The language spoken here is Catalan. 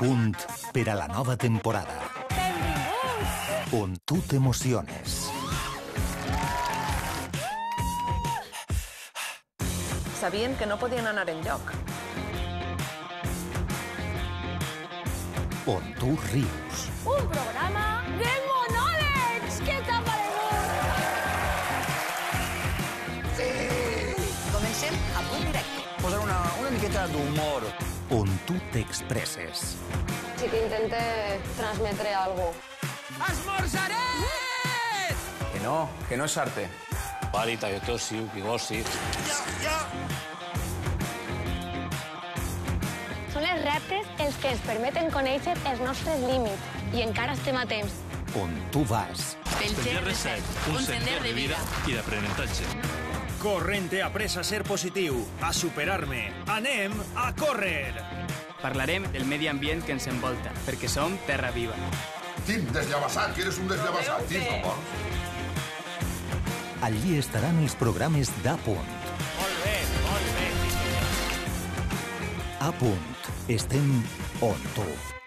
punt per a la nova temporada. Benvinguts! On tu t'emociones. Sabien que no podien anar enlloc. On tu rius. Un programa de monòlegs! Què t'ha paregut? Comencem a punt directe. Posar una miqueta d'humor. On tu t'expresses. Sí que intente transmetre algo. Esmorzaré! Que no és arte. Parita, jo tossiu, pigossi. Són els reptes els que ens permeten conèixer els nostres límits i encara estem a temps. On tu vas. El GR7, un sender de vida i d'aprenentatge. Corrente apressa a ser positiu, a superar-me. Anem a córrer! Parlarem del medi ambient que ens envolta, perquè som terra viva. Tim, desllavassat, que eres un desllavassat. Tim, home. Allí estaran els programes d'A Punt. Molt bé, molt bé. A Punt. Estem on tu.